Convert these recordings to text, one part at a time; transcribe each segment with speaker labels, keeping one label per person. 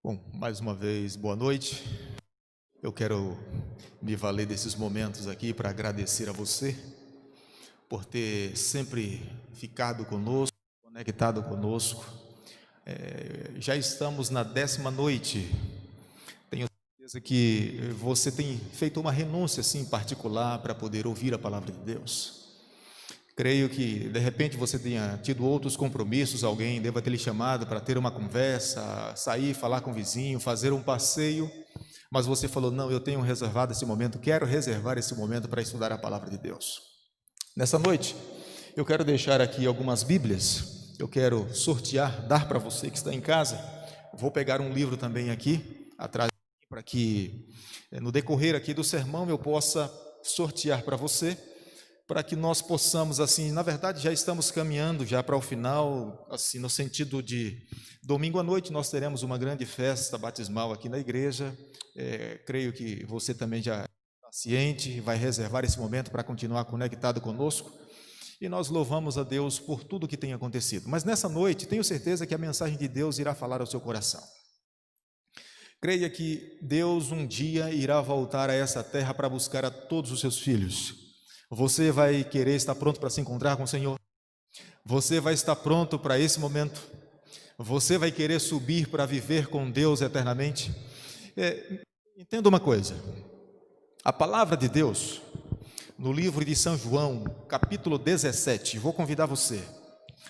Speaker 1: Bom, mais uma vez, boa noite. Eu quero me valer desses momentos aqui para agradecer a você por ter sempre ficado conosco, conectado conosco. Já estamos na 10ª noite. Tenho certeza que você tem feito uma renúncia assim particular para poder ouvir a palavra de Deus. Creio que de repente você tenha tido outros compromissos, alguém deva ter lhe chamado para ter uma conversa, sair, falar com o vizinho, fazer um passeio, mas você falou: não, eu tenho reservado esse momento, quero reservar esse momento para estudar a palavra de Deus. Nessa noite, eu quero deixar aqui algumas Bíblias, eu quero sortear, dar para você que está em casa. Vou pegar um livro também aqui, atrás, para que no decorrer aqui do sermão eu possa sortear para você, para que nós possamos, assim, na verdade já estamos caminhando já para o final, assim, no sentido de domingo à noite nós teremos uma grande festa batismal aqui na igreja. Creio que você também já está ciente, vai reservar esse momento para continuar conectado conosco, e nós louvamos a Deus por tudo que tem acontecido. Mas nessa noite, tenho certeza que a mensagem de Deus irá falar ao seu coração. Creia que Deus um dia irá voltar a essa terra para buscar a todos os seus filhos. Você vai querer estar pronto para se encontrar com o Senhor? Você vai estar pronto para esse momento? Você vai querer subir para viver com Deus eternamente? Entenda uma coisa, a palavra de Deus, no livro de São João, capítulo 17, vou convidar você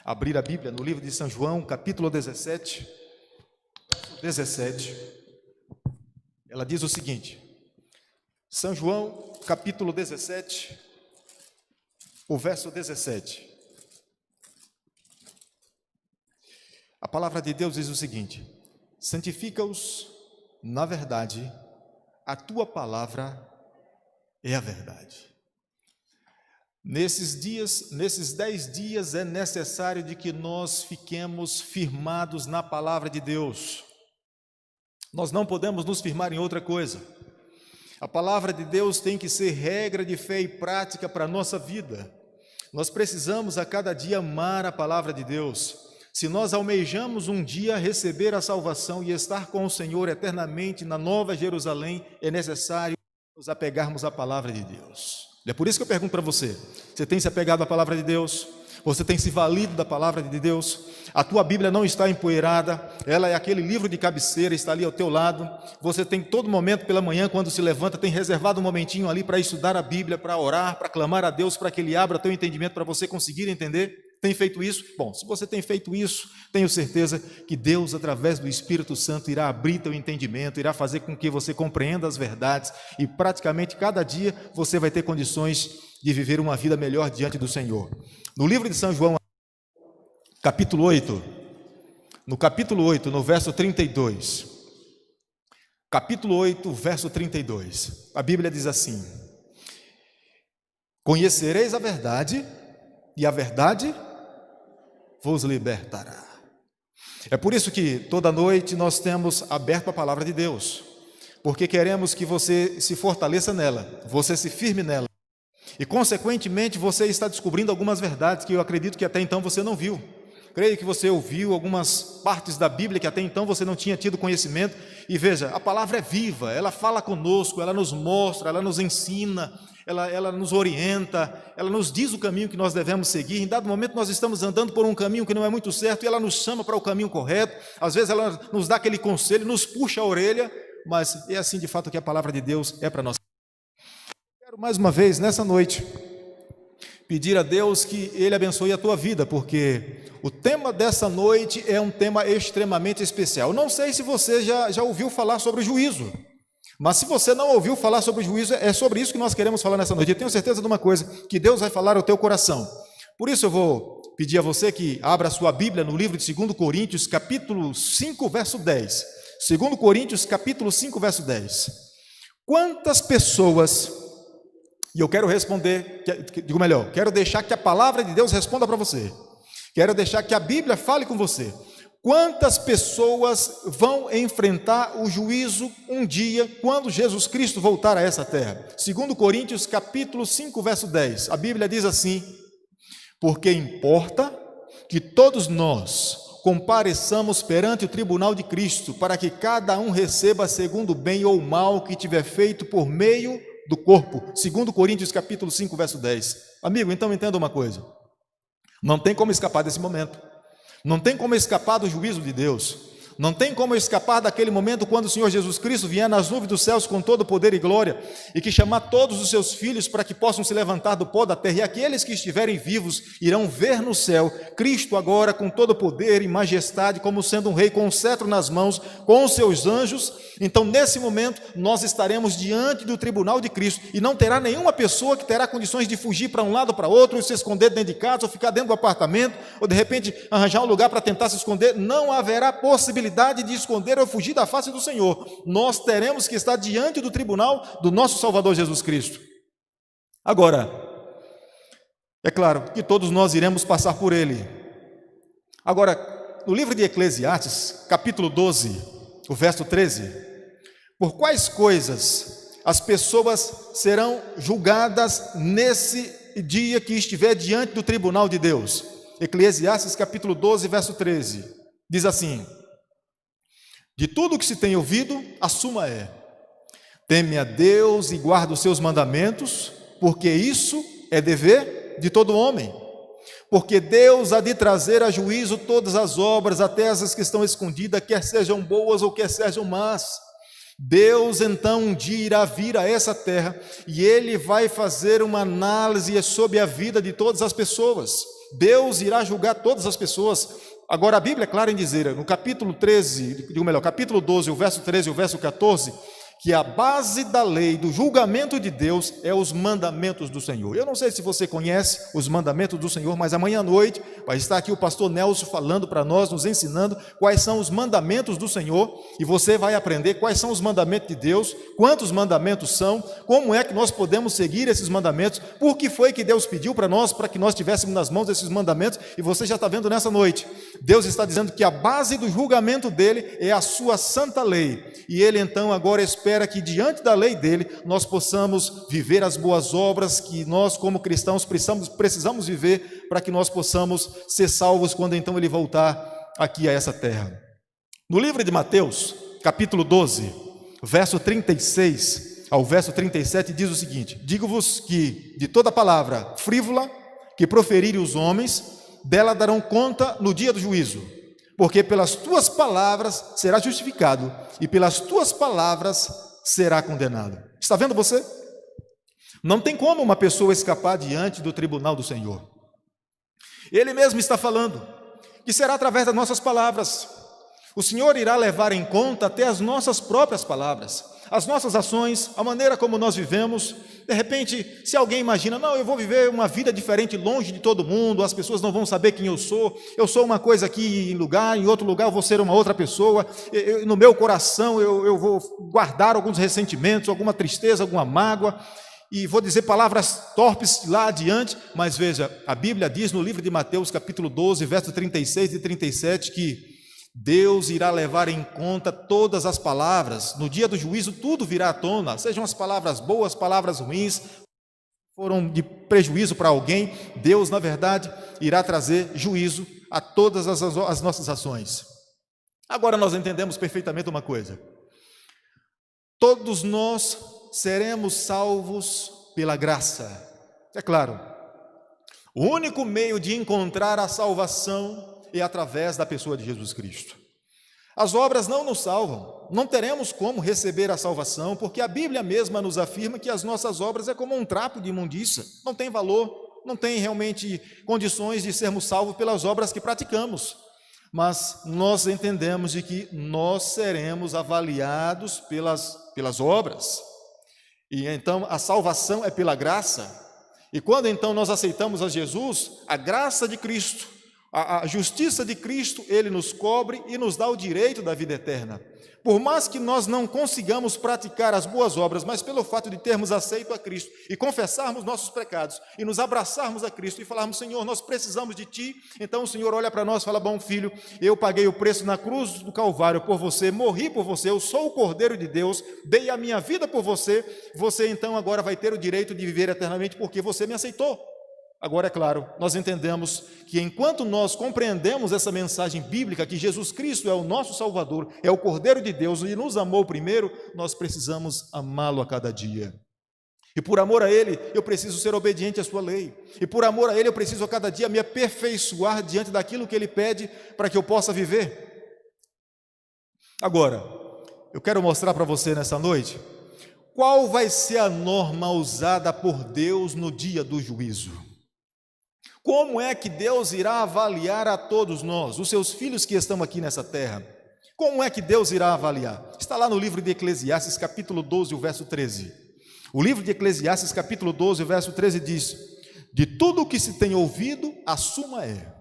Speaker 1: a abrir a Bíblia no livro de São João, capítulo 17, ela diz o seguinte, São João, capítulo 17, o verso 17. A palavra de Deus diz o seguinte: santifica-os na verdade, a tua palavra é a verdade. Nesses 10 dias é necessário de que nós fiquemos firmados na palavra de Deus. Nós não podemos nos firmar em outra coisa. A palavra de Deus tem que ser regra de fé e prática para a nossa vida. Nós precisamos a cada dia amar a palavra de Deus. Se nós almejamos um dia receber a salvação e estar com o Senhor eternamente na Nova Jerusalém, é necessário nos apegarmos à palavra de Deus. É por isso que eu pergunto para você: você tem se apegado à palavra de Deus? Você tem se valido da palavra de Deus? A tua Bíblia não está empoeirada, ela é aquele livro de cabeceira, está ali ao teu lado. Você tem todo momento pela manhã, quando se levanta, tem reservado um momentinho ali para estudar a Bíblia, para orar, para clamar a Deus, para que Ele abra teu entendimento, para você conseguir entender? Tem feito isso? Bom, se você tem feito isso, tenho certeza que Deus, através do Espírito Santo, irá abrir teu entendimento, irá fazer com que você compreenda as verdades, e praticamente cada dia você vai ter condições de viver uma vida melhor diante do Senhor. No livro de São João, capítulo 8, no verso 32, capítulo 8, verso 32, a Bíblia diz assim: conhecereis a verdade, e a verdade vos libertará. É por isso que toda noite nós temos aberto a palavra de Deus, porque queremos que você se fortaleça nela, você se firme nela, e consequentemente você está descobrindo algumas verdades que eu acredito que até então você não viu. Creio que você ouviu algumas partes da Bíblia que até então você não tinha tido conhecimento, e veja, a palavra é viva, ela fala conosco, ela nos mostra, ela nos ensina, ela nos orienta, ela nos diz o caminho que nós devemos seguir. Em dado momento nós estamos andando por um caminho que não é muito certo, e ela nos chama para o caminho correto. Às vezes ela nos dá aquele conselho, nos puxa a orelha, mas é assim de fato que a palavra de Deus é para nós. Quero mais uma vez, nessa noite, pedir a Deus que Ele abençoe a tua vida, porque o tema dessa noite é um tema extremamente especial. Eu não sei se você já ouviu falar sobre o juízo, mas se você não ouviu falar sobre o juízo, é sobre isso que nós queremos falar nessa noite. Eu tenho certeza de uma coisa, que Deus vai falar ao teu coração. Por isso eu vou pedir a você que abra a sua Bíblia no livro de 2 Coríntios, capítulo 5, verso 10. 2 Coríntios, capítulo 5, verso 10. Quantas pessoas... E eu quero responder, digo melhor, quero deixar que a palavra de Deus responda para você. Quero deixar que a Bíblia fale com você. Quantas pessoas vão enfrentar o juízo um dia, quando Jesus Cristo voltar a essa terra? 2 Coríntios, capítulo 5, verso 10. A Bíblia diz assim: porque importa que todos nós, compareçamos perante o tribunal de Cristo, para que cada um receba segundo o bem ou o mal que tiver feito por meio do corpo. 2 Coríntios capítulo 5, verso 10. Amigo, então entenda uma coisa. Não tem como escapar desse momento. Não tem como escapar do juízo de Deus. Não tem como escapar daquele momento quando o Senhor Jesus Cristo vier nas nuvens dos céus com todo poder e glória e que chamar todos os seus filhos para que possam se levantar do pó da terra, e aqueles que estiverem vivos irão ver no céu Cristo agora com todo poder e majestade, como sendo um rei com um cetro nas mãos, com os seus anjos. Então nesse momento nós estaremos diante do tribunal de Cristo e não terá nenhuma pessoa que terá condições de fugir para um lado ou para outro, ou se esconder dentro de casa, ou ficar dentro do apartamento, ou de repente arranjar um lugar para tentar se esconder. Não haverá possibilidade de esconder ou fugir da face do Senhor. Nós teremos que estar diante do tribunal do nosso Salvador Jesus Cristo. Agora, é claro que todos nós iremos passar por ele. Agora, no livro de Eclesiastes, capítulo 12, o verso 13, por quais coisas as pessoas serão julgadas nesse dia que estiver diante do tribunal de Deus? Eclesiastes capítulo 12, verso 13, diz assim: de tudo que se tem ouvido, a suma é: teme a Deus e guarda os seus mandamentos, porque isso é dever de todo homem. Porque Deus há de trazer a juízo todas as obras, até as que estão escondidas, quer sejam boas ou quer sejam más. Deus então um dia irá vir a essa terra e Ele vai fazer uma análise sobre a vida de todas as pessoas. Deus irá julgar todas as pessoas. Agora a Bíblia é clara em dizer, no capítulo 12, o verso 13 e o verso 14, que a base da lei, do julgamento de Deus, é os mandamentos do Senhor. Eu não sei se você conhece os mandamentos do Senhor, mas amanhã à noite vai estar aqui o pastor Nelson falando para nós, nos ensinando quais são os mandamentos do Senhor, e você vai aprender quais são os mandamentos de Deus, quantos mandamentos são, como é que nós podemos seguir esses mandamentos, por que foi que Deus pediu para nós, para que nós tivéssemos nas mãos esses mandamentos, e você já está vendo nessa noite, Deus está dizendo que a base do julgamento dele é a sua santa lei, e ele então agora espera que diante da lei dele nós possamos viver as boas obras que nós como cristãos precisamos viver para que nós possamos ser salvos quando então ele voltar aqui a essa terra. No livro de Mateus, capítulo 12, verso 36 ao verso 37 diz o seguinte: digo-vos que de toda palavra frívola que proferirem os homens, dela darão conta no dia do juízo, porque pelas tuas palavras será justificado e pelas tuas palavras será condenado. Está vendo você? Não tem como uma pessoa escapar diante do tribunal do Senhor. Ele mesmo está falando que será através das nossas palavras. O Senhor irá levar em conta até as nossas próprias palavras, as nossas ações, a maneira como nós vivemos. De repente, se alguém imagina, não, eu vou viver uma vida diferente, longe de todo mundo, as pessoas não vão saber quem eu sou uma coisa aqui em outro lugar eu vou ser uma outra pessoa, no meu coração eu vou guardar alguns ressentimentos, alguma tristeza, alguma mágoa, e vou dizer palavras torpes lá adiante, mas veja, a Bíblia diz no livro de Mateus, capítulo 12, verso 36 e 37, que Deus irá levar em conta todas as palavras. No dia do juízo tudo virá à tona, sejam as palavras boas, palavras ruins, foram de prejuízo para alguém. Deus, na verdade, irá trazer juízo a todas as nossas ações. Agora nós entendemos perfeitamente uma coisa: todos nós seremos salvos pela graça. É claro, o único meio de encontrar a salvação é através da pessoa de Jesus Cristo. As obras não nos salvam, não teremos como receber a salvação, porque a Bíblia mesma nos afirma que as nossas obras é como um trapo de imundícia, não tem valor, não tem realmente condições de sermos salvos pelas obras que praticamos, mas nós entendemos de que nós seremos avaliados pelas obras, e então a salvação é pela graça, e quando então nós aceitamos a Jesus, a graça de Cristo, a justiça de Cristo, Ele nos cobre e nos dá o direito da vida eterna. Por mais que nós não consigamos praticar as boas obras, mas pelo fato de termos aceito a Cristo e confessarmos nossos pecados e nos abraçarmos a Cristo e falarmos, Senhor, nós precisamos de Ti, então o Senhor olha para nós e fala, bom filho, eu paguei o preço na cruz do Calvário por você, morri por você, eu sou o Cordeiro de Deus, dei a minha vida por você, você então agora vai ter o direito de viver eternamente porque você me aceitou. Agora, é claro, nós entendemos que enquanto nós compreendemos essa mensagem bíblica, que Jesus Cristo é o nosso Salvador, é o Cordeiro de Deus e nos amou primeiro, nós precisamos amá-lo a cada dia. E por amor a Ele, eu preciso ser obediente à sua lei. E por amor a Ele, eu preciso a cada dia me aperfeiçoar diante daquilo que Ele pede para que eu possa viver. Agora, eu quero mostrar para você nessa noite qual vai ser a norma usada por Deus no dia do juízo. Como é que Deus irá avaliar a todos nós, os seus filhos que estão aqui nessa terra? Como é que Deus irá avaliar? Está lá no livro de Eclesiastes, capítulo 12, o verso 13. O livro de Eclesiastes, capítulo 12, o verso 13 diz: de tudo o que se tem ouvido, a suma é: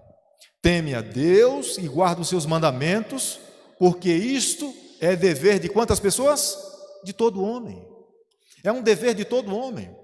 Speaker 1: teme a Deus e guarda os seus mandamentos, porque isto é dever de quantas pessoas? De todo homem. É um dever de todo homem.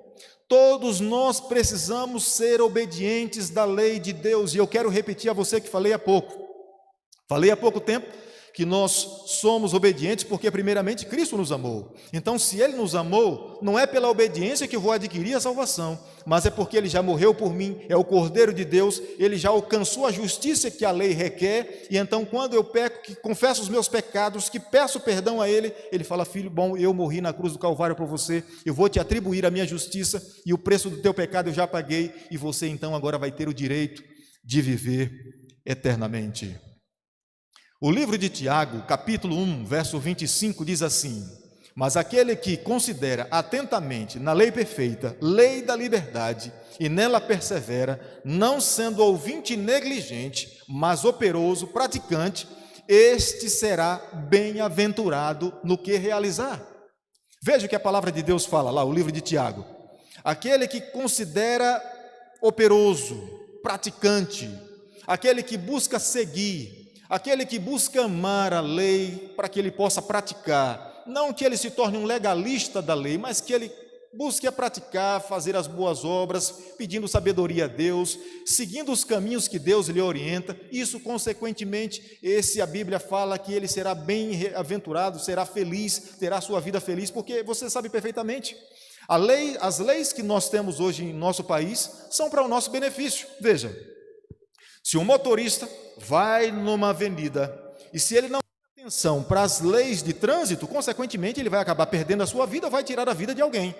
Speaker 1: Todos nós precisamos ser obedientes da lei de Deus, e eu quero repetir a você que falei há pouco tempo, que nós somos obedientes porque primeiramente Cristo nos amou. Então, se Ele nos amou, não é pela obediência que eu vou adquirir a salvação, mas é porque Ele já morreu por mim, é o Cordeiro de Deus, Ele já alcançou a justiça que a lei requer, e então quando eu peco, que confesso os meus pecados, que peço perdão a Ele, Ele fala: filho bom, eu morri na cruz do Calvário por você, eu vou te atribuir a minha justiça, e o preço do teu pecado eu já paguei, e você então agora vai ter o direito de viver eternamente. O livro de Tiago, capítulo 1, verso 25, diz assim: mas aquele que considera atentamente na lei perfeita, lei da liberdade, e nela persevera, não sendo ouvinte negligente, mas operoso, praticante, este será bem-aventurado no que realizar. Veja o que a palavra de Deus fala lá, o livro de Tiago. Aquele que considera operoso, praticante, aquele que busca seguir, aquele que busca amar a lei para que ele possa praticar, não que ele se torne um legalista da lei, mas que ele busque a praticar, fazer as boas obras, pedindo sabedoria a Deus, seguindo os caminhos que Deus lhe orienta. Isso, consequentemente, a Bíblia fala que ele será bem-aventurado, será feliz, terá sua vida feliz, porque você sabe perfeitamente, as leis que nós temos hoje em nosso país são para o nosso benefício. Veja, se um motorista vai numa avenida e se ele não dá atenção para as leis de trânsito, consequentemente ele vai acabar perdendo a sua vida ou vai tirar a vida de alguém.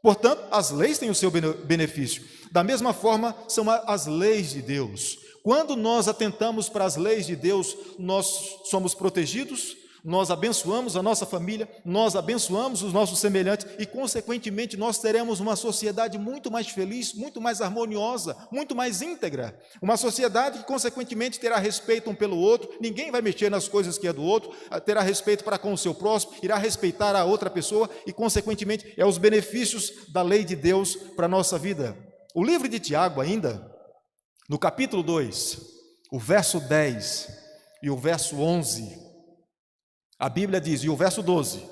Speaker 1: Portanto, as leis têm o seu benefício. Da mesma forma, são as leis de Deus. Quando nós atentamos para as leis de Deus, nós somos protegidos, nós abençoamos a nossa família, nós abençoamos os nossos semelhantes e, consequentemente, nós teremos uma sociedade muito mais feliz, muito mais harmoniosa, muito mais íntegra. Uma sociedade que, consequentemente, terá respeito um pelo outro, ninguém vai mexer nas coisas que é do outro, terá respeito para com o seu próximo, irá respeitar a outra pessoa e, consequentemente, é os benefícios da lei de Deus para a nossa vida. O livro de Tiago ainda, no capítulo 2, o verso 10 e o verso 11, a Bíblia diz, e o verso 12: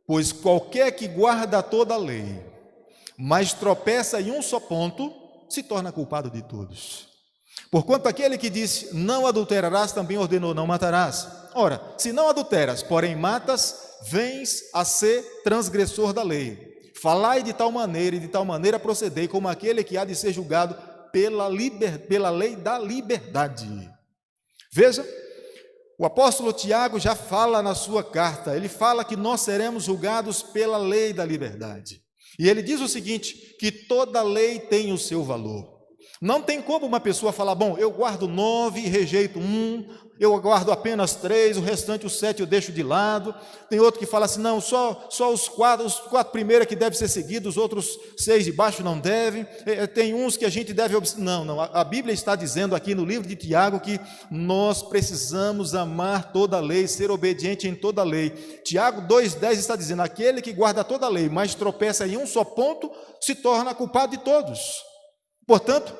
Speaker 1: pois qualquer que guarda toda a lei, mas tropeça em um só ponto, se torna culpado de todos. Porquanto aquele que disse, não adulterarás, também ordenou, não matarás. Ora, se não adulteras, porém matas, vens a ser transgressor da lei. Falai de tal maneira e de tal maneira procedei, como aquele que há de ser julgado pela lei da liberdade. Veja, o apóstolo Tiago já fala na sua carta, ele fala que nós seremos julgados pela lei da liberdade. E ele diz o seguinte, que toda lei tem o seu valor. Não tem como uma pessoa falar, bom, eu guardo 9 e rejeito 1, eu guardo apenas 3, o restante, os 7 eu deixo de lado. Tem outro que fala assim, não, só os 4 primeiros que devem ser seguidos, os outros 6 de baixo não devem. Tem uns que a gente deve... Não, a Bíblia está dizendo aqui no livro de Tiago que nós precisamos amar toda a lei, ser obediente em toda a lei. Tiago 2,10 está dizendo, aquele que guarda toda a lei, mas tropeça em um só ponto, se torna culpado de todos. Portanto,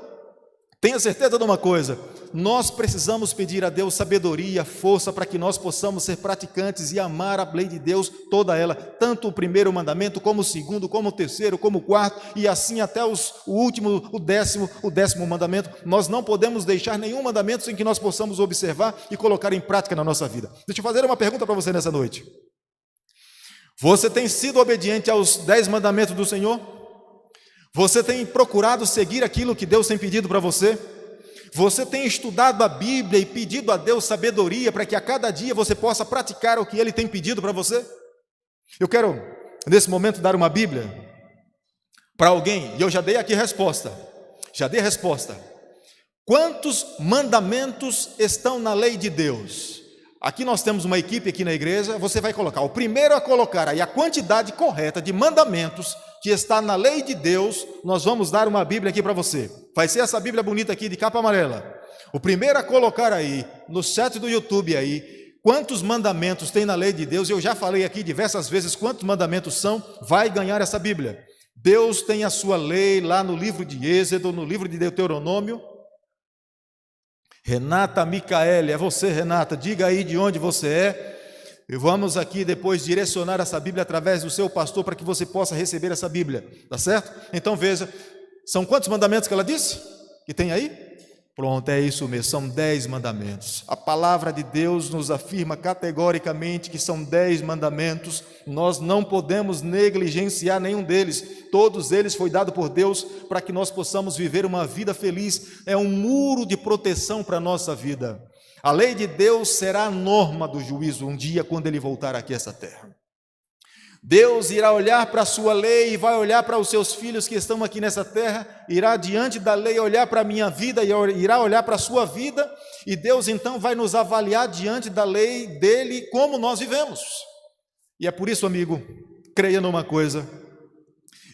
Speaker 1: tenha certeza de uma coisa, nós precisamos pedir a Deus sabedoria, força, para que nós possamos ser praticantes e amar a lei de Deus, toda ela, tanto o primeiro mandamento, como o segundo, como o terceiro, como o quarto, e assim até o último, o décimo mandamento. Nós não podemos deixar nenhum mandamento sem que nós possamos observar e colocar em prática na nossa vida. Deixa eu fazer uma pergunta para você nessa noite. Você tem sido obediente aos 10 mandamentos do Senhor? Você tem procurado seguir aquilo que Deus tem pedido para você? Você tem estudado a Bíblia e pedido a Deus sabedoria para que a cada dia você possa praticar o que Ele tem pedido para você? Eu quero, nesse momento, dar uma Bíblia para alguém, e eu já dei aqui a resposta. Já dei a resposta. Quantos mandamentos estão na lei de Deus? Aqui nós temos uma equipe aqui na igreja, você vai colocar, o primeiro a colocar aí a quantidade correta de mandamentos que está na lei de Deus, nós vamos dar uma Bíblia aqui para você. Vai ser essa Bíblia bonita aqui de capa amarela. O primeiro a colocar aí, no chat do YouTube aí, quantos mandamentos tem na lei de Deus, eu já falei aqui diversas vezes quantos mandamentos são, vai ganhar essa Bíblia. Deus tem a sua lei lá no livro de Êxodo, no livro de Deuteronômio. Renata Micaele, é você, Renata, diga aí de onde você é, e vamos aqui depois direcionar essa Bíblia através do seu pastor, para que você possa receber essa Bíblia, tá certo? Então veja, são quantos mandamentos que ela disse? Que tem aí? Pronto, é isso mesmo, são 10 mandamentos. A palavra de Deus nos afirma categoricamente que são 10 mandamentos, nós não podemos negligenciar nenhum deles, todos eles foi dado por Deus para que nós possamos viver uma vida feliz, é um muro de proteção para a nossa vida. A lei de Deus será a norma do juízo um dia quando Ele voltar aqui a essa terra. Deus irá olhar para a sua lei e vai olhar para os seus filhos que estão aqui nessa terra, irá diante da lei olhar para a minha vida e irá olhar para a sua vida, e Deus então vai nos avaliar diante da lei dele como nós vivemos. E é por isso, amigo, creia numa coisa,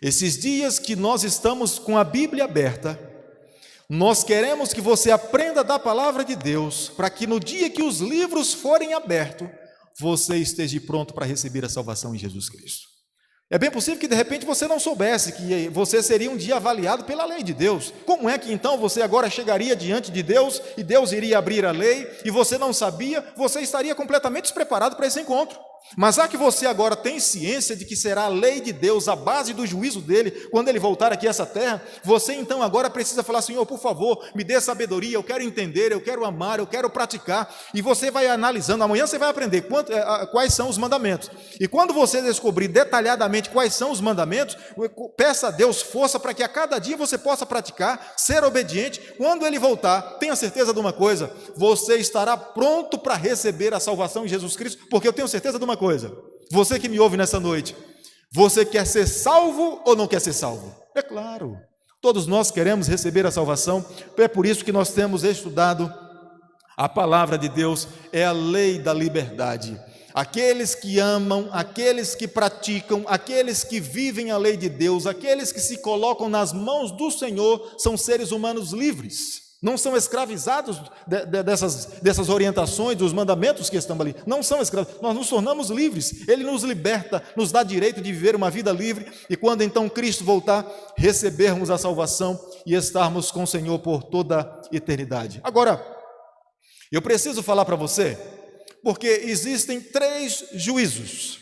Speaker 1: esses dias que nós estamos com a Bíblia aberta, nós queremos que você aprenda da palavra de Deus, para que no dia que os livros forem abertos, você esteja pronto para receber a salvação em Jesus Cristo. É bem possível que de repente você não soubesse que você seria um dia avaliado pela lei de Deus. Como é que então você agora chegaria diante de Deus e Deus iria abrir a lei e você não sabia? Você estaria completamente despreparado para esse encontro. Mas já que você agora tem ciência de que será a lei de Deus, a base do juízo dele, quando ele voltar aqui a essa terra, você então agora precisa falar: Senhor, por favor, me dê sabedoria, eu quero entender, eu quero amar, eu quero praticar, e você vai analisando, amanhã você vai aprender quais são os mandamentos, e quando você descobrir detalhadamente quais são os mandamentos, peça a Deus força para que a cada dia você possa praticar, ser obediente. Quando ele voltar, tenha certeza de uma coisa, você estará pronto para receber a salvação em Jesus Cristo, porque eu tenho certeza de uma coisa, você que me ouve nessa noite, você quer ser salvo ou não quer ser salvo? É claro, todos nós queremos receber a salvação, é por isso que nós temos estudado a palavra de Deus, é a lei da liberdade. Aqueles que amam, aqueles que praticam, aqueles que vivem a lei de Deus, aqueles que se colocam nas mãos do Senhor, são seres humanos livres. Não são escravizados dessas orientações, dos mandamentos que estão ali. Não são escravos, nós nos tornamos livres. Ele nos liberta, nos dá direito de viver uma vida livre. E quando então Cristo voltar, recebermos a salvação e estarmos com o Senhor por toda a eternidade. Agora, eu preciso falar para você, porque existem 3 juízos.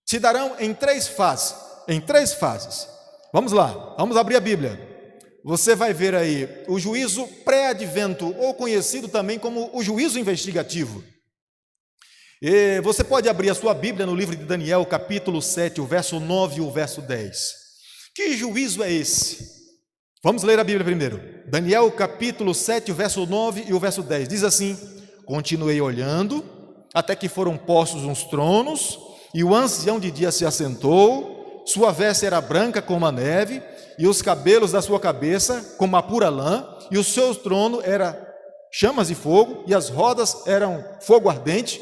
Speaker 1: Se darão em 3 fases. Em 3 fases. Vamos lá, vamos abrir a Bíblia. Você vai ver aí o juízo pré-advento, ou conhecido também como o juízo investigativo. E você pode abrir a sua Bíblia no livro de Daniel, capítulo 7, o verso 9 e o verso 10. Que juízo é esse? Vamos ler a Bíblia primeiro. Daniel, capítulo 7, o verso 9 e o verso 10. Diz assim: continuei olhando, até que foram postos uns tronos, e o ancião de dia se assentou, sua veste era branca como a neve, e os cabelos da sua cabeça como a pura lã, e o seu trono era chamas de fogo, e as rodas eram fogo ardente.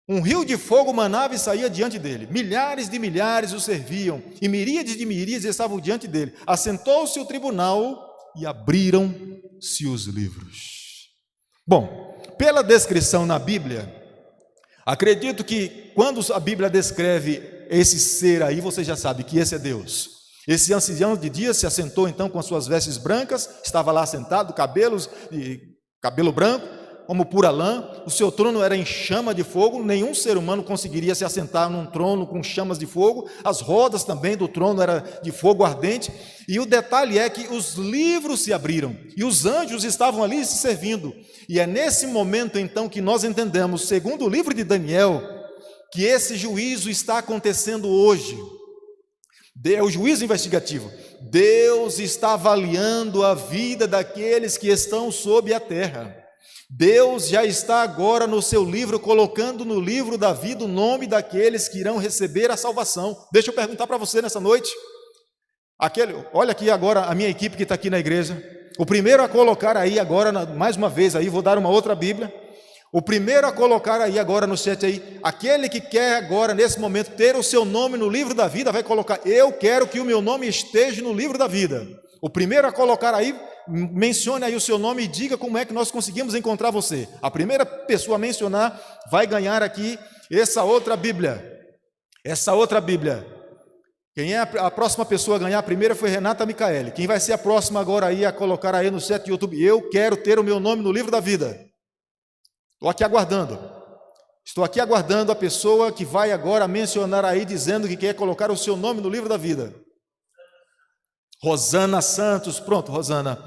Speaker 1: Um rio de fogo manava e saía diante dele, milhares de milhares o serviam, e miríades de miríades estavam diante dele. Assentou-se o tribunal e abriram-se os livros. Bom, pela descrição na Bíblia, acredito que quando a Bíblia descreve esse ser aí, você já sabe que esse é Deus. Esse ancião de dia se assentou então com as suas vestes brancas, estava lá sentado, cabelo branco, como pura lã, o seu trono era em chama de fogo, nenhum ser humano conseguiria se assentar num trono com chamas de fogo, as rodas também do trono eram de fogo ardente, e o detalhe é que os livros se abriram, e os anjos estavam ali se servindo, e é nesse momento então que nós entendemos, segundo o livro de Daniel, que esse juízo está acontecendo hoje. É o juízo investigativo. Deus está avaliando a vida daqueles que estão sob a terra. Deus já está agora no seu livro, colocando no livro da vida o nome daqueles que irão receber a salvação. Deixa eu perguntar para você nessa noite. Olha aqui agora a minha equipe que está aqui na igreja. O primeiro a colocar aí agora, mais uma vez aí, vou dar uma outra Bíblia. O primeiro a colocar aí agora no chat aí, aquele que quer agora, nesse momento, ter o seu nome no livro da vida, vai colocar: eu quero que o meu nome esteja no livro da vida. O primeiro a colocar aí, mencione aí o seu nome e diga como é que nós conseguimos encontrar você. A primeira pessoa a mencionar vai ganhar aqui essa outra Bíblia. Essa outra Bíblia. Quem é a próxima pessoa a ganhar? A primeira foi Renata Micaeli. Quem vai ser a próxima agora aí a colocar aí no chat do YouTube? Eu quero ter o meu nome no livro da vida. Estou aqui aguardando. Estou aqui aguardando a pessoa que vai agora mencionar aí, dizendo que quer colocar o seu nome no livro da vida. Rosana Santos. Pronto, Rosana.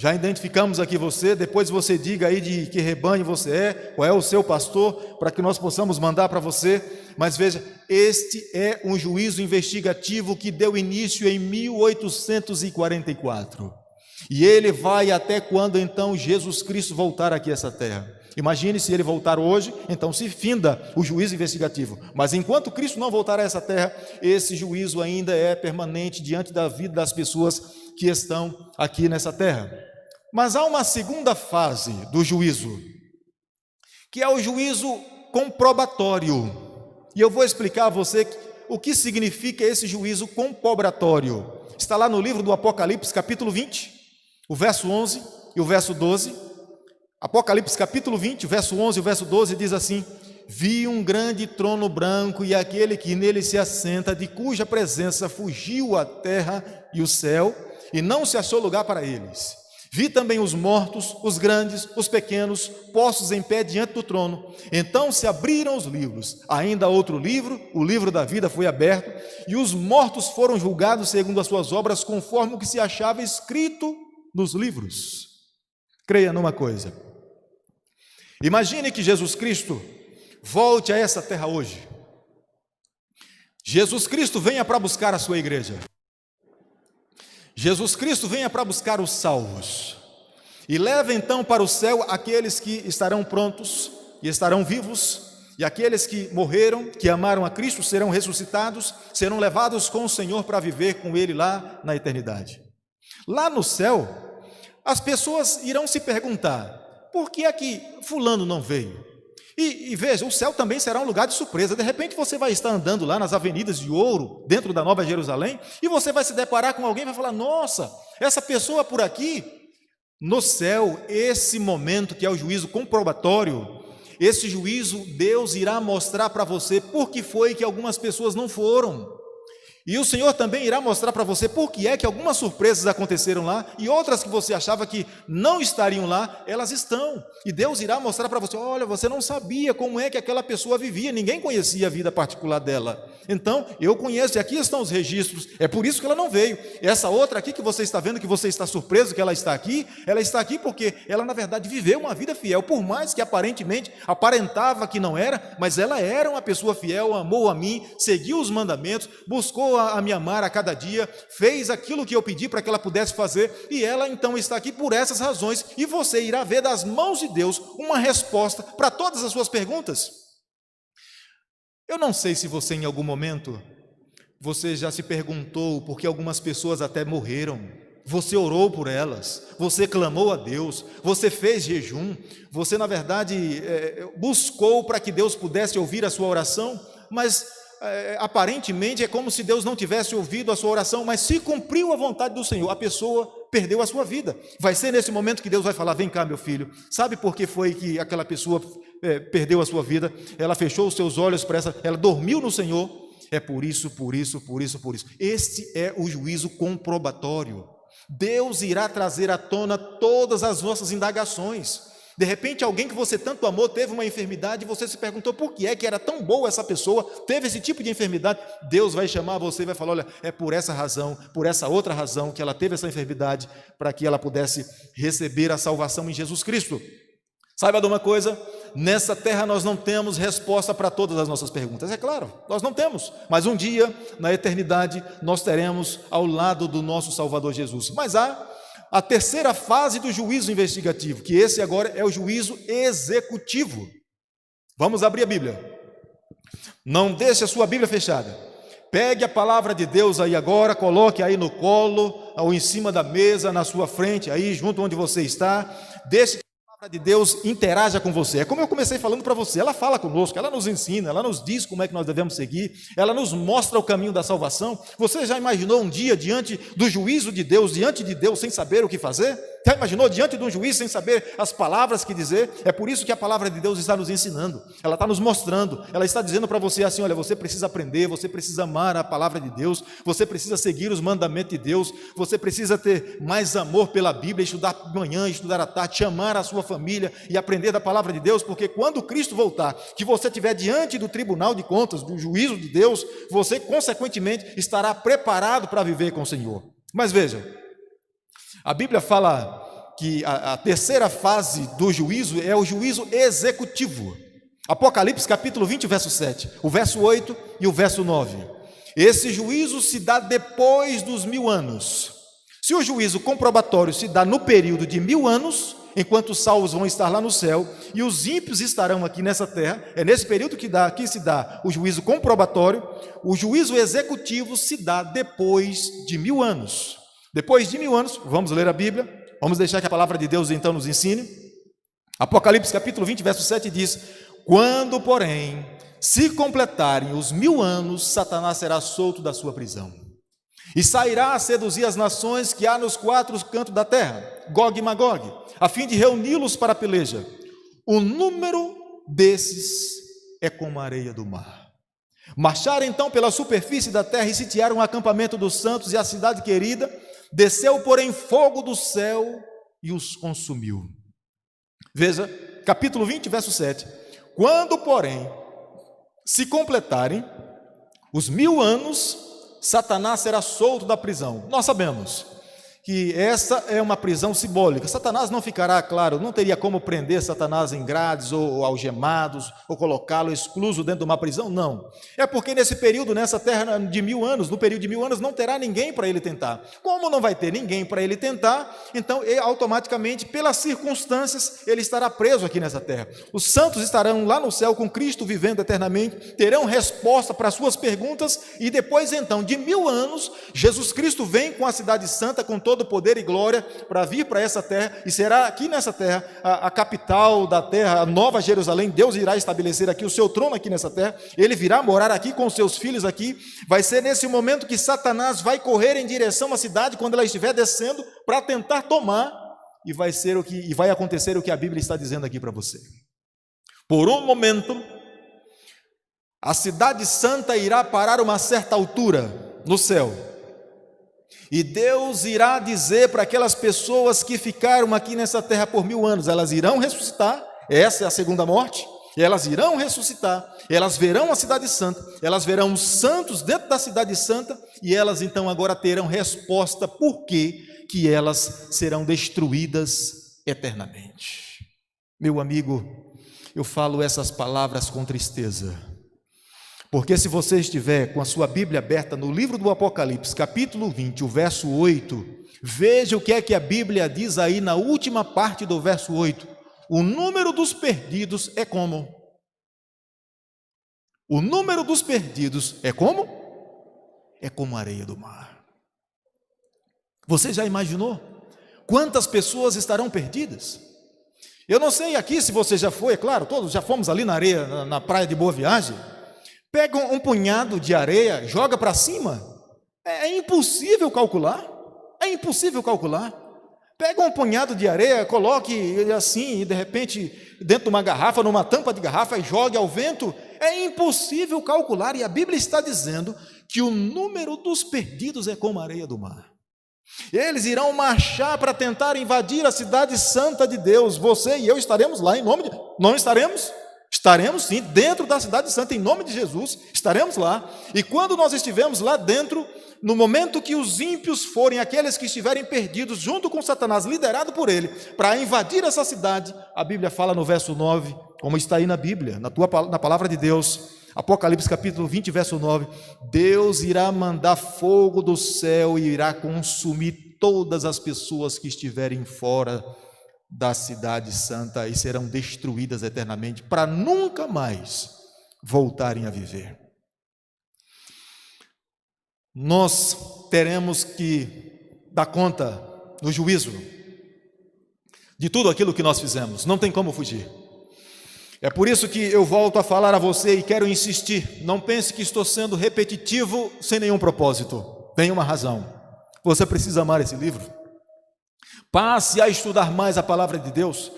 Speaker 1: Já identificamos aqui você. Depois você diga aí de que rebanho você é, qual é o seu pastor, para que nós possamos mandar para você. Mas veja, este é um juízo investigativo que deu início em 1844. E ele vai até quando então Jesus Cristo voltar aqui a essa terra. Imagine se ele voltar hoje, então se finda o juízo investigativo. Mas enquanto Cristo não voltar a essa terra, esse juízo ainda é permanente diante da vida das pessoas que estão aqui nessa terra. Mas há uma segunda fase do juízo, que é o juízo comprobatório. E eu vou explicar a você o que significa esse juízo comprobatório. Está lá no livro do Apocalipse, capítulo 20, o verso 11 e o verso 12. Apocalipse capítulo 20, verso 11 e o verso 12 diz assim: vi um grande trono branco e aquele que nele se assenta, de cuja presença fugiu a terra e o céu, e não se achou lugar para eles. Vi também os mortos, os grandes, os pequenos, postos em pé diante do trono. Então se abriram os livros. Ainda outro livro, o livro da vida, foi aberto, e os mortos foram julgados segundo as suas obras, conforme o que se achava escrito nos livros. Creia numa coisa. Imagine que Jesus Cristo volte a essa terra hoje. Jesus Cristo venha para buscar a sua igreja. Jesus Cristo venha para buscar os salvos. E leve então para o céu aqueles que estarão prontos e estarão vivos. E aqueles que morreram, que amaram a Cristo, serão ressuscitados, serão levados com o Senhor para viver com Ele lá na eternidade. Lá no céu, as pessoas irão se perguntar: por que é que fulano não veio? E veja, o céu também será um lugar de surpresa. De repente você vai estar andando lá nas avenidas de ouro, dentro da Nova Jerusalém, e você vai se deparar com alguém e vai falar: nossa, essa pessoa por aqui. No céu, esse momento que é o juízo comprobatório, esse juízo Deus irá mostrar para você por que foi que algumas pessoas não foram. E o Senhor também irá mostrar para você por que é que algumas surpresas aconteceram lá e outras que você achava que não estariam lá, elas estão. E Deus irá mostrar para você: olha, você não sabia como é que aquela pessoa vivia, ninguém conhecia a vida particular dela. Então, eu conheço, e aqui estão os registros, é por isso que ela não veio. Essa outra aqui que você está vendo, que você está surpreso que ela está aqui porque ela na verdade viveu uma vida fiel, por mais que aparentemente aparentava que não era, mas ela era uma pessoa fiel, amou a mim, seguiu os mandamentos, buscou a me amar a cada dia, fez aquilo que eu pedi para que ela pudesse fazer, e ela então está aqui por essas razões, e você irá ver das mãos de Deus uma resposta para todas as suas perguntas. Eu não sei se você em algum momento, você já se perguntou por que algumas pessoas até morreram. Você orou por elas, você clamou a Deus, você fez jejum, você na verdade buscou para que Deus pudesse ouvir a sua oração, mas aparentemente é como se Deus não tivesse ouvido a sua oração, mas se cumpriu a vontade do Senhor, a pessoa perdeu a sua vida. Vai ser nesse momento que Deus vai falar: vem cá, meu filho, sabe por que foi que aquela pessoa perdeu a sua vida? Ela fechou os seus olhos para ela dormiu no Senhor, é por isso. Este é o juízo comprobatório. Deus irá trazer à tona todas as nossas indagações. De repente alguém que você tanto amou teve uma enfermidade e você se perguntou por que é que era tão boa essa pessoa, teve esse tipo de enfermidade. Deus vai chamar você e vai falar: olha, é por essa razão, por essa outra razão que ela teve essa enfermidade, para que ela pudesse receber a salvação em Jesus Cristo. Saiba de uma coisa, nessa terra nós não temos resposta para todas as nossas perguntas, é claro, nós não temos, mas um dia, na eternidade, nós teremos ao lado do nosso Salvador Jesus. Mas há a terceira fase do juízo investigativo, que esse agora é o juízo executivo. Vamos abrir a Bíblia. Não deixe a sua Bíblia fechada. Pegue a palavra de Deus aí agora, coloque aí no colo, ou em cima da mesa, na sua frente, aí junto onde você está. Deixe que a palavra de Deus interaja com você. É como eu comecei falando para você, ela fala conosco, ela nos ensina, ela nos diz como é que nós devemos seguir, ela nos mostra o caminho da salvação. Você já imaginou um dia diante do juízo de Deus, diante de Deus sem saber o que fazer? Já imaginou diante de um juiz sem saber as palavras que dizer? É por isso que a palavra de Deus está nos ensinando, ela está nos mostrando, ela está dizendo para você assim, olha, você precisa aprender, você precisa amar a palavra de Deus, você precisa seguir os mandamentos de Deus, você precisa ter mais amor pela Bíblia, estudar de manhã, estudar à tarde, chamar a sua família e aprender da palavra de Deus, porque quando Cristo voltar, que você estiver diante do tribunal de contas, do juízo de Deus, você consequentemente estará preparado para viver com o Senhor. Mas veja, a Bíblia fala que a terceira fase do juízo é o juízo executivo. Apocalipse capítulo 20, verso 7, o verso 8 e o verso 9. Esse juízo se dá depois dos 1000 anos. Se o juízo comprobatório se dá no período de 1000 anos, enquanto os salvos vão estar lá no céu e os ímpios estarão aqui nessa terra, é nesse período que se dá o juízo comprobatório. O juízo executivo se dá depois de 1000 anos. Depois de 1000 anos, vamos ler a Bíblia, vamos deixar que a palavra de Deus então nos ensine. Apocalipse capítulo 20, verso 7 diz: quando, porém, se completarem os 1000 anos, Satanás será solto da sua prisão e sairá a seduzir as nações que há nos 4 cantos da terra, Gog e Magog, a fim de reuni-los para a peleja. O número desses é como a areia do mar. Marcharam então pela superfície da terra e sitiaram o acampamento dos santos e a cidade querida. Desceu, porém, fogo do céu e os consumiu. Veja, capítulo 20, verso 7. Quando, porém, se completarem os 1000 anos, Satanás será solto da prisão. Nós sabemos que essa é uma prisão simbólica. Satanás não ficará, claro, não teria como prender Satanás em grades ou algemados, ou colocá-lo excluso dentro de uma prisão, não. É porque nesse período, nessa terra de 1000 anos, no período de 1000 anos, não terá ninguém para ele tentar. Como não vai ter ninguém para ele tentar, então, automaticamente, pelas circunstâncias, ele estará preso aqui nessa terra. Os santos estarão lá no céu com Cristo vivendo eternamente, terão resposta para as suas perguntas, e depois, então, de 1000 anos, Jesus Cristo vem com a cidade santa, com todo poder e glória, para vir para essa terra, e será aqui nessa terra a capital da terra, a nova Jerusalém. Deus irá estabelecer aqui o seu trono aqui nessa terra, ele virá morar aqui com seus filhos aqui. Vai ser nesse momento que Satanás vai correr em direção à cidade, quando ela estiver descendo, para tentar tomar, e vai acontecer o que a Bíblia está dizendo aqui para você. Por um momento, a cidade santa irá parar uma certa altura no céu, e Deus irá dizer para aquelas pessoas que ficaram aqui nessa terra por 1000 anos, elas irão ressuscitar. Essa é a segunda morte. Elas irão ressuscitar, elas verão a cidade santa, elas verão os santos dentro da cidade santa, e elas então agora terão resposta por que elas serão destruídas eternamente. Meu amigo, eu falo essas palavras com tristeza, porque se você estiver com a sua Bíblia aberta no livro do Apocalipse, capítulo 20, o verso 8, veja o que é que a Bíblia diz aí na última parte do verso 8. O número dos perdidos é como? O número dos perdidos é como? É como a areia do mar. Você já imaginou quantas pessoas estarão perdidas? Eu não sei aqui se você já foi, é claro, todos já fomos ali na areia, na praia de Boa Viagem. Pega um punhado de areia, joga para cima, é impossível calcular, Pega um punhado de areia, coloque ele assim, e de repente, dentro de uma garrafa, numa tampa de garrafa, e jogue ao vento, é impossível calcular, e a Bíblia está dizendo que o número dos perdidos é como a areia do mar. Eles irão marchar para tentar invadir a cidade santa de Deus. Você e eu estaremos lá em nome de... Não estaremos? Estaremos sim dentro da cidade santa, em nome de Jesus, estaremos lá. E quando nós estivermos lá dentro, no momento que os ímpios forem aqueles que estiverem perdidos junto com Satanás, liderado por ele, para invadir essa cidade, a Bíblia fala no verso 9, como está aí na Bíblia, na palavra de Deus, Apocalipse capítulo 20, verso 9, Deus irá mandar fogo do céu e irá consumir todas as pessoas que estiverem fora da cidade santa e serão destruídas eternamente, para nunca mais voltarem a viver. Nós teremos que dar conta no juízo de tudo aquilo que nós fizemos, não tem como fugir. É por isso que eu volto a falar a você e quero insistir, não pense que estou sendo repetitivo sem nenhum propósito, tem uma razão, você precisa amar esse livro, passe a estudar mais a palavra de Deus.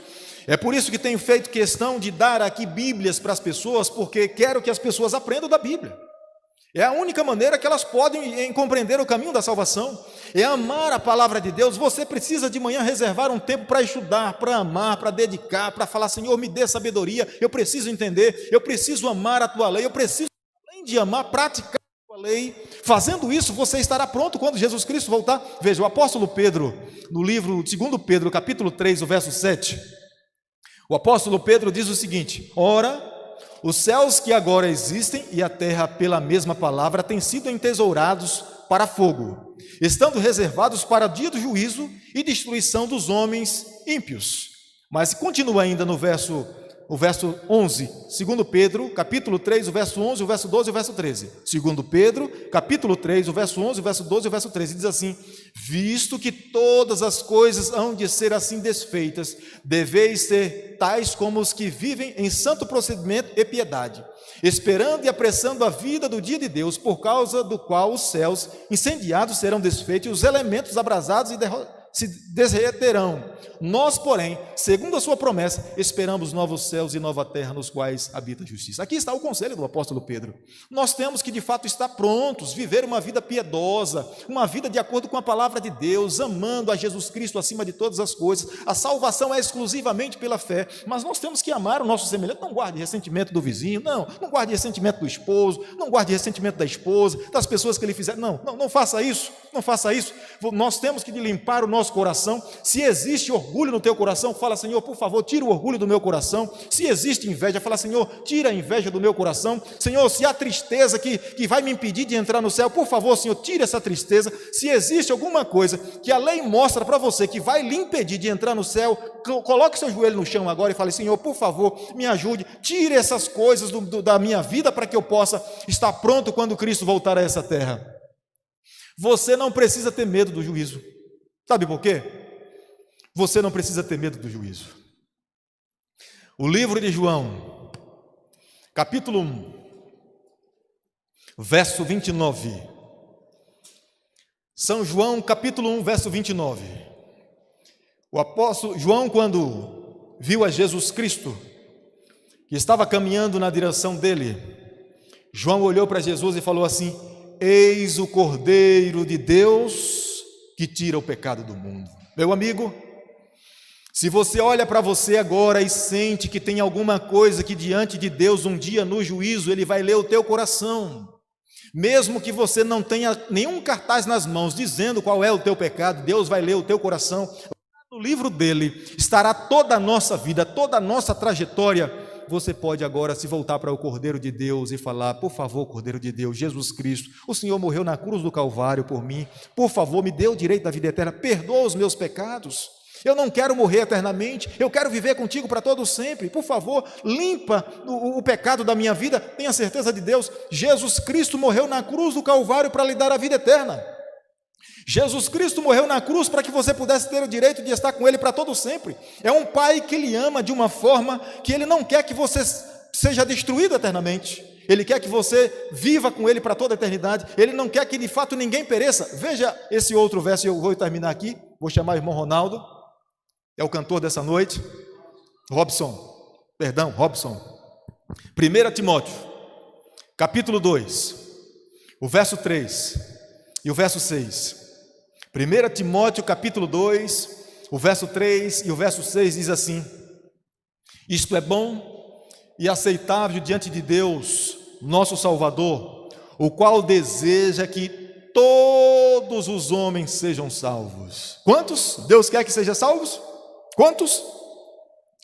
Speaker 1: É por isso que tenho feito questão de dar aqui Bíblias para as pessoas, porque quero que as pessoas aprendam da Bíblia. É a única maneira que elas podem compreender o caminho da salvação, é amar a palavra de Deus. Você precisa de manhã reservar um tempo para estudar, para amar, para dedicar, para falar, Senhor, me dê sabedoria, eu preciso entender, eu preciso amar a tua lei, eu preciso, além de amar, praticar a tua lei. Fazendo isso, você estará pronto quando Jesus Cristo voltar. Veja, o apóstolo Pedro, no livro 2 Pedro, capítulo 3, o verso 7, o apóstolo Pedro diz o seguinte: ora, os céus que agora existem e a terra pela mesma palavra têm sido entesourados para fogo, estando reservados para o dia do juízo e destruição dos homens ímpios. Mas continua ainda no verso 11, 2 Pedro, capítulo 3, o verso 11, o verso 12 e o verso 13. 2 Pedro, capítulo 3, o verso 11, o verso 12 e o verso 13, diz assim: visto que todas as coisas hão de ser assim desfeitas, deveis ser tais como os que vivem em santo procedimento e piedade, esperando e apressando a vida do dia de Deus, por causa do qual os céus incendiados serão desfeitos e os elementos abrasados se derreterão. Nós, porém, segundo a sua promessa, esperamos novos céus e nova terra nos quais habita a justiça. Aqui está o conselho do apóstolo Pedro. Nós temos que de fato estar prontos, viver uma vida piedosa, uma vida de acordo com a palavra de Deus, amando a Jesus Cristo acima de todas as coisas. A salvação é exclusivamente pela fé, mas nós temos que amar o nosso semelhante. Não guarde ressentimento do vizinho, não guarde ressentimento do esposo, não guarde ressentimento da esposa, das pessoas que ele fizer. Não faça isso, não faça isso. Nós temos que limpar o nosso coração. Se existe orgulho no teu coração, fala, Senhor, por favor, tira o orgulho do meu coração. Se existe inveja, fala, Senhor, tira a inveja do meu coração. Senhor, se há tristeza que vai me impedir de entrar no céu, por favor, Senhor, tira essa tristeza. Se existe alguma coisa que a lei mostra para você que vai lhe impedir de entrar no céu, coloque seu joelho no chão agora e fale, Senhor, por favor, me ajude, tire essas coisas da minha vida para que eu possa estar pronto quando Cristo voltar a essa terra. Você não precisa ter medo do juízo. Sabe por quê? Você não precisa ter medo do juízo. O livro de João, capítulo 1, verso 29. São João, capítulo 1, verso 29. O apóstolo João, quando viu a Jesus Cristo, que estava caminhando na direção dele, João olhou para Jesus e falou assim: eis o Cordeiro de Deus que tira o pecado do mundo. Meu amigo, se você olha para você agora e sente que tem alguma coisa que diante de Deus um dia no juízo Ele vai ler o teu coração, mesmo que você não tenha nenhum cartaz nas mãos dizendo qual é o teu pecado, Deus vai ler o teu coração. No livro dele estará toda a nossa vida, toda a nossa trajetória. Você pode agora se voltar para o Cordeiro de Deus e falar: por favor, Cordeiro de Deus, Jesus Cristo, o Senhor morreu na cruz do Calvário por mim, por favor, me dê o direito da vida eterna, perdoa os meus pecados, eu não quero morrer eternamente, eu quero viver contigo para todo sempre, por favor, limpa o pecado da minha vida. Tenha certeza de Deus, Jesus Cristo morreu na cruz do Calvário para lhe dar a vida eterna. Jesus Cristo morreu na cruz para que você pudesse ter o direito de estar com Ele para todo sempre. É um Pai que lhe ama de uma forma que Ele não quer que você seja destruído eternamente. Ele quer que você viva com Ele para toda a eternidade. Ele não quer que de fato ninguém pereça. Veja esse outro verso, eu vou terminar aqui. Vou chamar o irmão Ronaldo, é o cantor dessa noite. Robson. 1 Timóteo, capítulo 2, o verso 3 e o verso 6. 1 Timóteo capítulo 2, o verso 3 e o verso 6 diz assim: isto é bom e aceitável diante de Deus, nosso Salvador, o qual deseja que todos os homens sejam salvos. Quantos? Deus quer que sejam salvos? Quantos?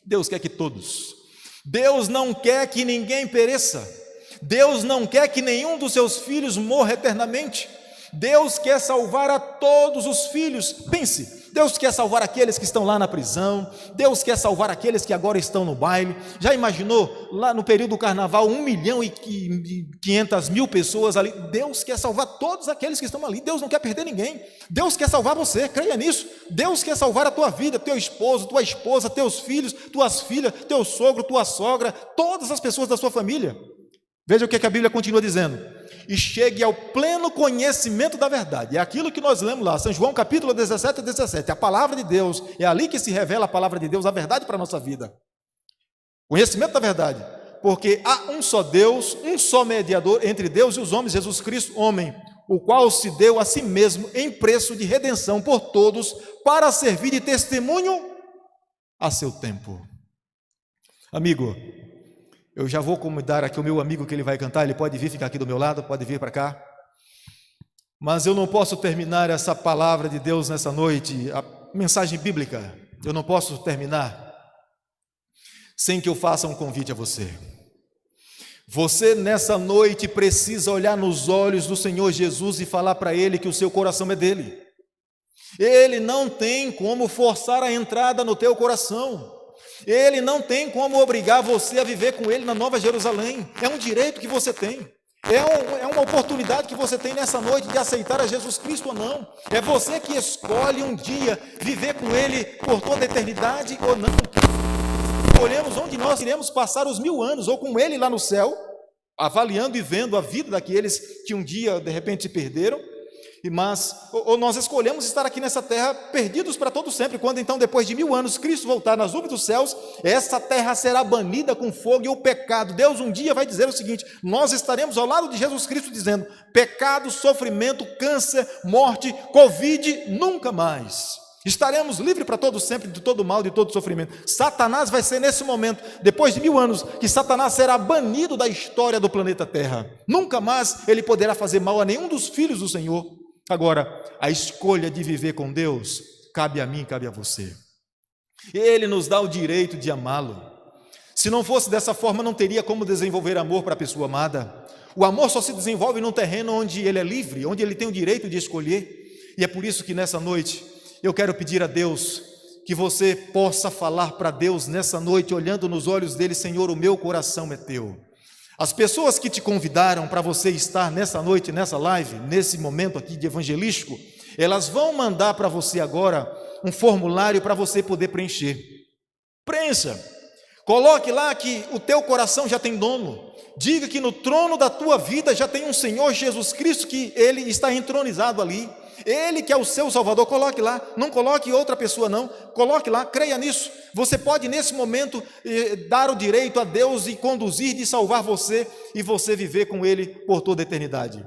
Speaker 1: Deus quer que todos. Deus não quer que ninguém pereça. Deus não quer que nenhum dos seus filhos morra eternamente. Deus quer salvar a todos os filhos. Pense, Deus quer salvar aqueles que estão lá na prisão, Deus quer salvar aqueles que agora estão no baile. Já imaginou, lá no período do carnaval, 1.500.000 pessoas ali? Deus quer salvar todos aqueles que estão ali. Deus não quer perder ninguém. Deus quer salvar você, creia nisso. Deus quer salvar a tua vida, teu esposo, tua esposa, teus filhos, tuas filhas, teu sogro, tua sogra, todas as pessoas da sua família. Veja o que a Bíblia continua dizendo: e chegue ao pleno conhecimento da verdade. É aquilo que nós lemos lá, São João capítulo 17, a palavra de Deus, é ali que se revela a palavra de Deus, a verdade para a nossa vida. Conhecimento da verdade, porque há um só Deus, um só mediador entre Deus e os homens, Jesus Cristo, homem, o qual se deu a si mesmo em preço de redenção por todos, para servir de testemunho a seu tempo. Amigo, eu já vou convidar aqui o meu amigo que ele vai cantar, ele pode vir ficar aqui do meu lado, pode vir para cá. Mas eu não posso terminar essa palavra de Deus nessa noite, a mensagem bíblica, eu não posso terminar sem que eu faça um convite a você. Você nessa noite precisa olhar nos olhos do Senhor Jesus e falar para Ele que o seu coração é dele. Ele não tem como forçar a entrada no teu coração. Ele não tem como obrigar você a viver com Ele na Nova Jerusalém. É um direito que você tem. É uma oportunidade que você tem nessa noite de aceitar a Jesus Cristo ou não. É você que escolhe um dia viver com Ele por toda a eternidade ou não. Escolhemos onde nós iremos passar os 1000 anos, ou com Ele lá no céu, avaliando e vendo a vida daqueles que um dia de repente se perderam. Ou nós escolhemos estar aqui nessa terra perdidos para todo sempre, quando então depois de 1000 anos Cristo voltar nas nuvens dos céus, essa terra será banida com fogo e o pecado. Deus um dia vai dizer o seguinte: nós estaremos ao lado de Jesus Cristo dizendo: pecado, sofrimento, câncer, morte, Covid, nunca mais. Estaremos livres para todo sempre de todo mal, de todo sofrimento. Satanás vai ser nesse momento, depois de 1000 anos, que Satanás será banido da história do planeta Terra. Nunca mais ele poderá fazer mal a nenhum dos filhos do Senhor. Agora, a escolha de viver com Deus cabe a mim, cabe a você. Ele nos dá o direito de amá-lo. Se não fosse dessa forma, não teria como desenvolver amor para a pessoa amada. O amor só se desenvolve num terreno onde ele é livre, onde ele tem o direito de escolher. E é por isso que nessa noite eu quero pedir a Deus que você possa falar para Deus nessa noite, olhando nos olhos dele: Senhor, o meu coração é teu. As pessoas que te convidaram para você estar nessa noite, nessa live, nesse momento aqui de evangelístico, elas vão mandar para você agora um formulário para você poder preencher. Preencha, coloque lá que o teu coração já tem dono, diga que no trono da tua vida já tem um Senhor Jesus Cristo, que Ele está entronizado ali, Ele que é o seu Salvador. Coloque lá, não coloque outra pessoa não, coloque lá, creia nisso. Você pode nesse momento dar o direito a Deus e conduzir, de salvar você, e você viver com Ele por toda a eternidade.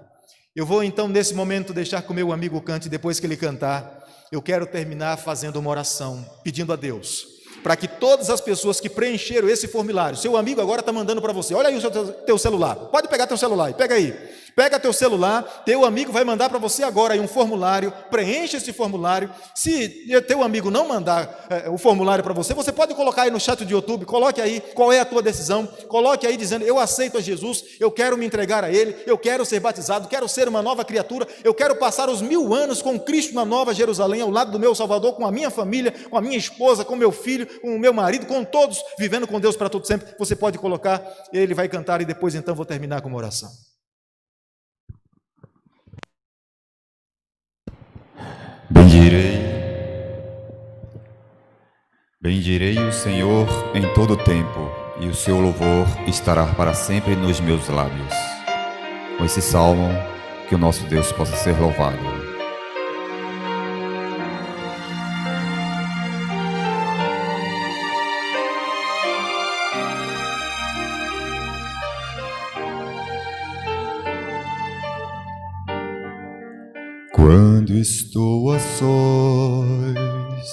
Speaker 1: Eu vou então nesse momento deixar que o meu amigo cante. Depois que ele cantar, eu quero terminar fazendo uma oração, pedindo a Deus para que todas as pessoas que preencheram esse formulário, seu amigo agora está mandando para você, olha aí o teu celular, pode pegar teu celular, pega aí, pega teu celular, teu amigo vai mandar para você agora aí um formulário, preencha esse formulário. Se teu amigo não mandar o formulário para você, você pode colocar aí no chat do YouTube, coloque aí qual é a tua decisão, coloque aí dizendo: eu aceito a Jesus, eu quero me entregar a Ele, eu quero ser batizado, quero ser uma nova criatura, eu quero passar os 1000 anos com Cristo na Nova Jerusalém, ao lado do meu Salvador, com a minha família, com a minha esposa, com meu filho, com o meu marido, com todos, vivendo com Deus para todo sempre. Você pode colocar, ele vai cantar e depois então vou terminar com uma oração.
Speaker 2: Bendirei o Senhor em todo o tempo, e o seu louvor estará para sempre nos meus lábios. Com esse salmo, que o nosso Deus possa ser louvado. Quando estou a sós,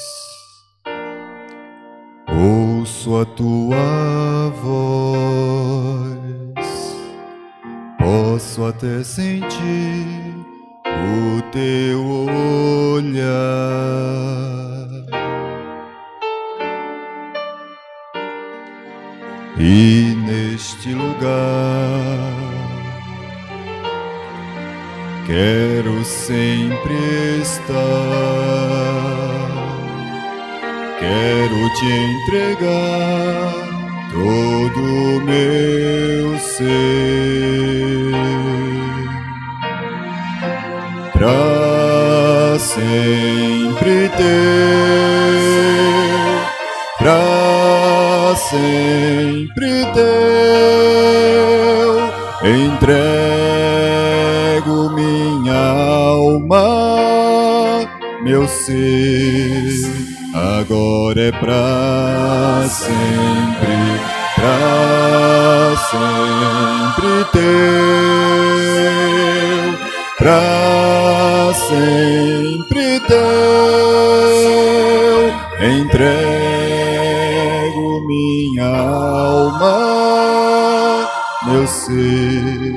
Speaker 2: ouço a tua voz, posso até sentir o teu olhar, e neste lugar quero sempre estar, quero te entregar todo o meu ser, pra sempre teu, pra sempre teu, entrego minha alma, meu ser, agora é pra sempre teu, pra sempre teu, entrego minha alma, meu ser,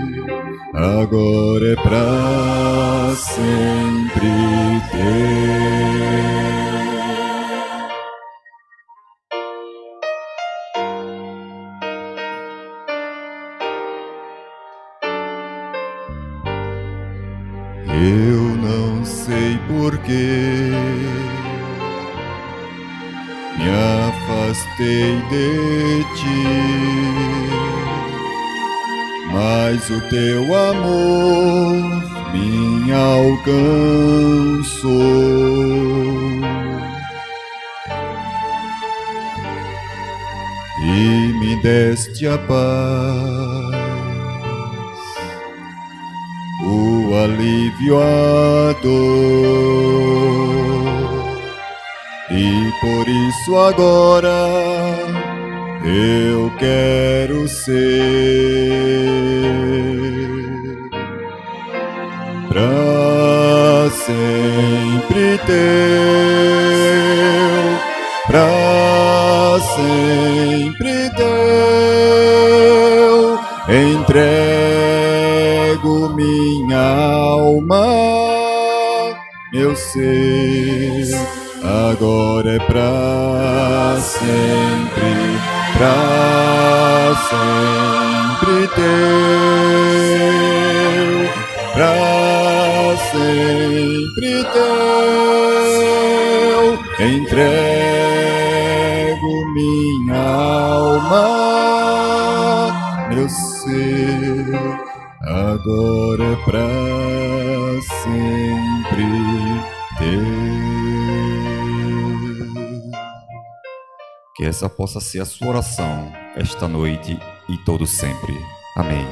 Speaker 2: agora é pra sempre teu. Eu não sei porquê me afastei de ti, mas o teu amor me alcançou e me deste a paz, o alívio à dor, e por isso agora eu quero ser pra sempre teu, pra sempre teu, entrego minha alma, meu ser, agora é pra sempre teu, pra sempre teu, entrego minha alma, meu ser, agora é pra sempre teu. Que essa possa ser a sua oração esta noite e todo sempre. Amém.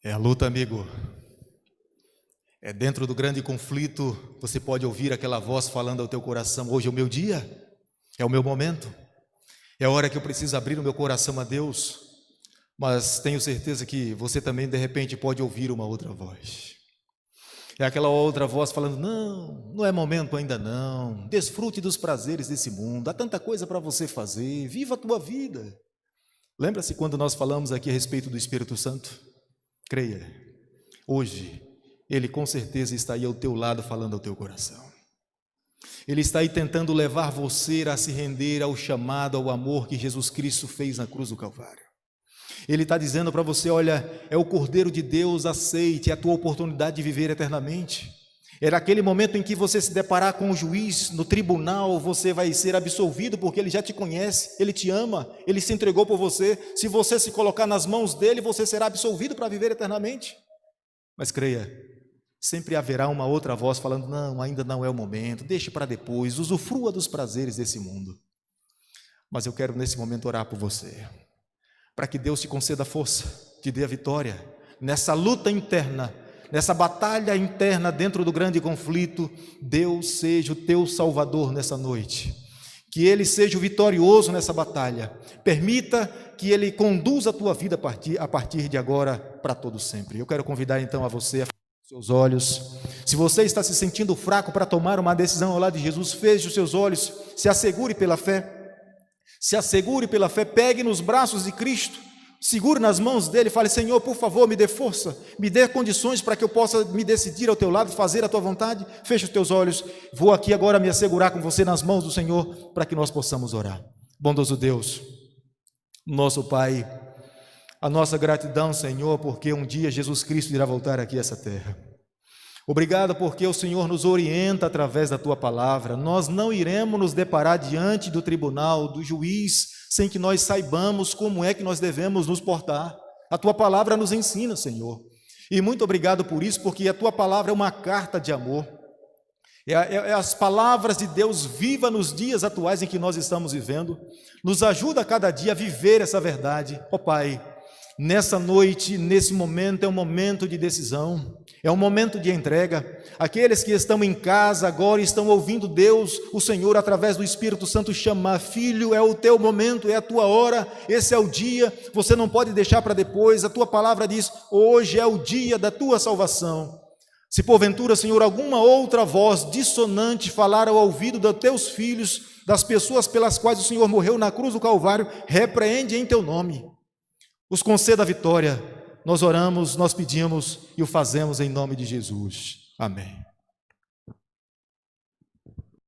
Speaker 1: É a luta, amigo. É dentro do grande conflito, você pode ouvir aquela voz falando ao teu coração: hoje é o meu dia, é o meu momento, é a hora que eu preciso abrir o meu coração a Deus. Mas tenho certeza que você também de repente pode ouvir uma outra voz. É aquela outra voz falando: não é momento ainda não, desfrute dos prazeres desse mundo, há tanta coisa para você fazer, viva a tua vida. Lembra-se quando nós falamos aqui a respeito do Espírito Santo? Creia, hoje Ele com certeza está aí ao teu lado falando ao teu coração. Ele está aí tentando levar você a se render ao chamado, ao amor que Jesus Cristo fez na cruz do Calvário. Ele está dizendo para você: olha, é o Cordeiro de Deus, aceite, é a tua oportunidade de viver eternamente. Era aquele momento em que você se deparar com o juiz no tribunal, você vai ser absolvido porque ele já te conhece, ele te ama, ele se entregou por você. Se você se colocar nas mãos dele, você será absolvido para viver eternamente. Mas creia, sempre haverá uma outra voz falando: não, ainda não é o momento, deixe para depois, usufrua dos prazeres desse mundo. Mas eu quero nesse momento orar por você, para que Deus te conceda força, te dê a vitória, nessa luta interna, nessa batalha interna dentro do grande conflito. Deus seja o teu Salvador nessa noite, que Ele seja o vitorioso nessa batalha, permita que Ele conduza a tua vida a partir de agora para todo sempre. Eu quero convidar então a você a seus olhos. Se você está se sentindo fraco para tomar uma decisão ao lado de Jesus, feche os seus olhos, se assegure pela fé. Se assegure pela fé, pegue nos braços de Cristo, segure nas mãos dele e fale: Senhor, por favor, me dê força, me dê condições para que eu possa me decidir ao teu lado, fazer a tua vontade. Feche os teus olhos, vou aqui agora me assegurar com você nas mãos do Senhor, para que nós possamos orar. Bondoso Deus, nosso Pai, a nossa gratidão, Senhor, porque um dia Jesus Cristo irá voltar aqui a essa terra. Obrigado porque o Senhor nos orienta através da Tua palavra. Nós não iremos nos deparar diante do tribunal, do juiz, sem que nós saibamos como é que nós devemos nos portar. A Tua palavra nos ensina, Senhor. E muito obrigado por isso, porque a Tua palavra é uma carta de amor. É as palavras de Deus viva nos dias atuais em que nós estamos vivendo. Nos ajuda a cada dia a viver essa verdade. Ó Pai, nessa noite, nesse momento, é um momento de decisão, é um momento de entrega. Aqueles que estão em casa agora estão ouvindo Deus, o Senhor, através do Espírito Santo, chamar: filho, é o teu momento, é a tua hora, esse é o dia, você não pode deixar para depois. A tua palavra diz: hoje é o dia da tua salvação. Se porventura, Senhor, alguma outra voz dissonante falar ao ouvido dos teus filhos, das pessoas pelas quais o Senhor morreu na cruz do Calvário, repreende em teu nome. Os conceda a vitória. Nós oramos, nós pedimos e o fazemos em nome de Jesus. Amém.